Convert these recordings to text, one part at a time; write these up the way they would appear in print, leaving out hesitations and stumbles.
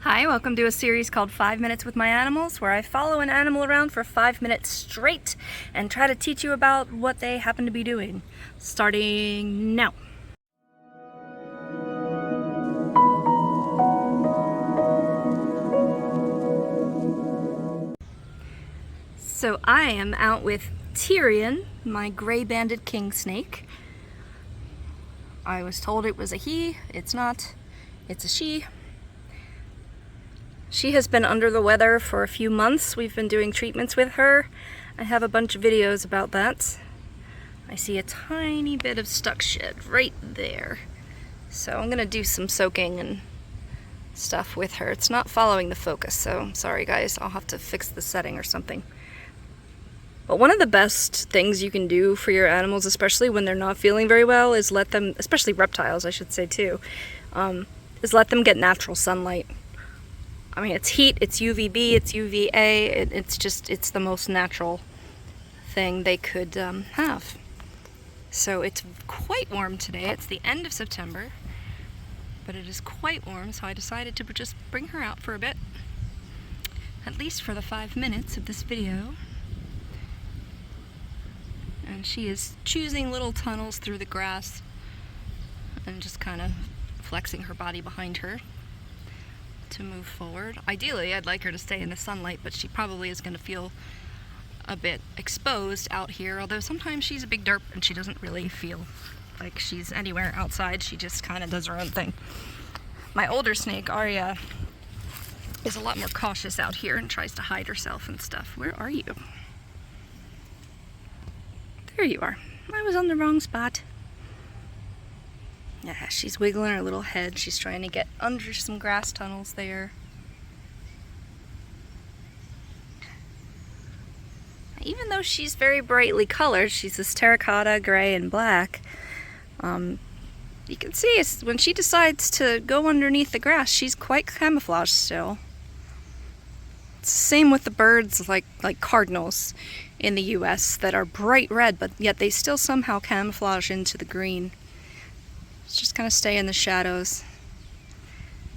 Hi, welcome to a series called 5 Minutes with My Animals, where I follow an animal around for 5 minutes straight and try to teach you about what they happen to be doing. Starting now. So I am out with Tyrion, my gray-banded kingsnake. I was told it was a he. It's not. It's a she. She has been under the weather for a few months. We've been doing treatments with her. I have a bunch of videos about that. I see a tiny bit of stuck shed right there. So I'm gonna do some soaking and stuff with her. It's not following the focus, so sorry guys, I'll have to fix the setting or something. But one of the best things you can do for your animals, especially when they're not feeling very well, is let them, especially reptiles I should say too, is let them get natural sunlight. I mean, it's heat, it's UVB, it's UVA, it's the most natural thing they could have. So it's quite warm today. It's the end of September, but it is quite warm, so I decided to just bring her out for a bit, at least for the 5 minutes of this video. And she is choosing little tunnels through the grass and just kind of flexing her body behind her to move forward. Ideally, I'd like her to stay in the sunlight, but she probably is going to feel a bit exposed out here, although sometimes she's a big derp and she doesn't really feel like she's anywhere outside. She just kind of does her own thing. My older snake, Arya, is a lot more cautious out here and tries to hide herself and stuff. Where are you? There you are. I was on the wrong spot. Yeah, she's wiggling her little head. She's trying to get under some grass tunnels there. Even though she's very brightly colored, she's this terracotta, gray, and black, you can see when she decides to go underneath the grass, she's quite camouflaged still. It's the same with the birds like cardinals in the US that are bright red, but yet they still somehow camouflage into the green. Just kind of stay in the shadows.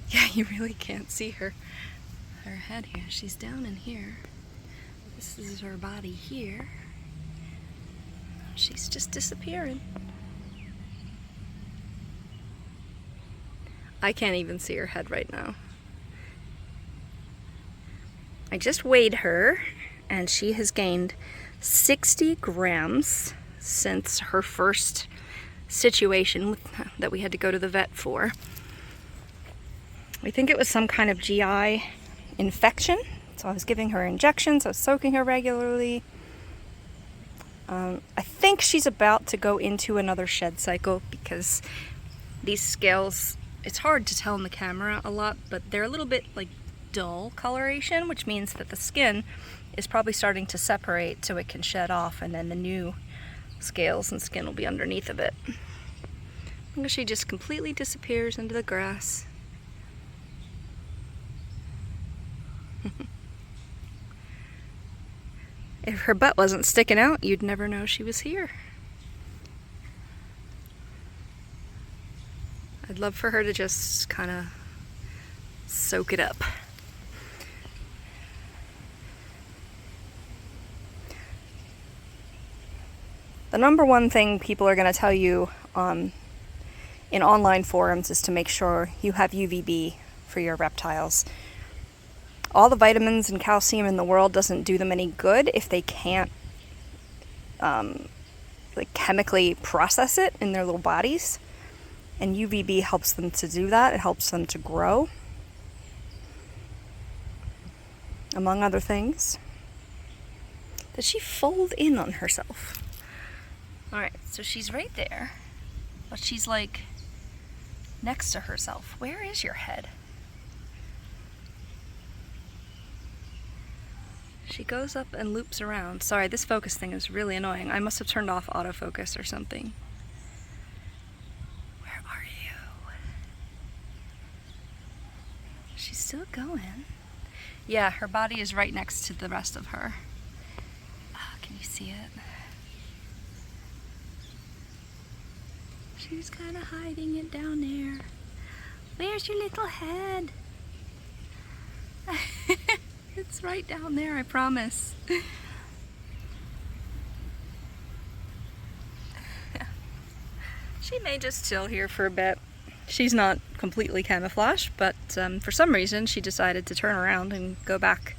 Yeah, you really can't see her head here. She's down in here. This is her body here. She's just disappearing. I can't even see her head right now. I just weighed her, and she has gained 60 grams since her first situation that we had to go to the vet for. We think it was some kind of GI infection, so I was giving her injections, I was soaking her regularly. I think she's about to go into another shed cycle because these scales, it's hard to tell in the camera a lot, but they're a little bit like dull coloration, which means that the skin is probably starting to separate so it can shed off, and then the new scales and skin will be underneath of it. She just completely disappears into the grass. If her butt wasn't sticking out, you'd never know she was here. I'd love for her to just kind of soak it up. The number one thing people are going to tell you in online forums is to make sure you have UVB for your reptiles. All the vitamins and calcium in the world doesn't do them any good if they can't chemically process it in their little bodies. And UVB helps them to do that. It helps them to grow, among other things. Does she fold in on herself? Alright, so she's right there, but she's like next to herself. Where is your head? She goes up and loops around. Sorry, this focus thing is really annoying. I must have turned off autofocus or something. Where are you? She's still going. Yeah, her body is right next to the rest of her. Oh, can you see it? She's kind of hiding it down there. Where's your little head? It's right down there, I promise. She may just chill here for a bit. She's not completely camouflaged, but for some reason she decided to turn around and go back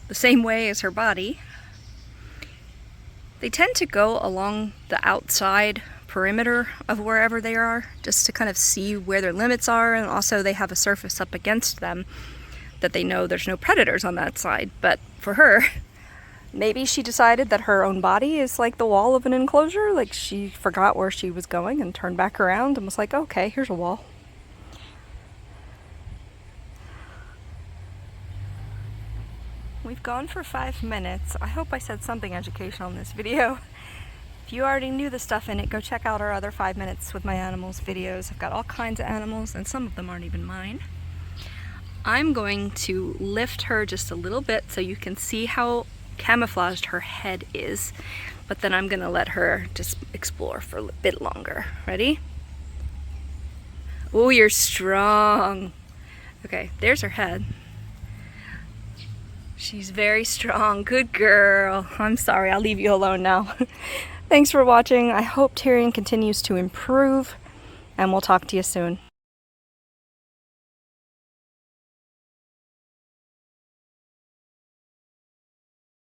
the same way as her body. They tend to go along the outside perimeter of wherever they are, just to kind of see where their limits are, and also they have a surface up against them that they know there's no predators on that side. But for her, maybe she decided that her own body is like the wall of an enclosure, like she forgot where she was going and turned back around and was like, okay, here's a wall. We've gone for 5 minutes. I hope I said something educational in this video. If you already knew the stuff in it, go check out our other 5 minutes with my animals videos. I've got all kinds of animals, and some of them aren't even mine. I'm going to lift her just a little bit so you can see how camouflaged her head is, but then I'm going to let her just explore for a bit longer. Ready? Oh, you're strong. Okay, there's her head. She's very strong. Good girl. I'm sorry, I'll leave you alone now. Thanks for watching. I hope Tyrion continues to improve, and we'll talk to you soon.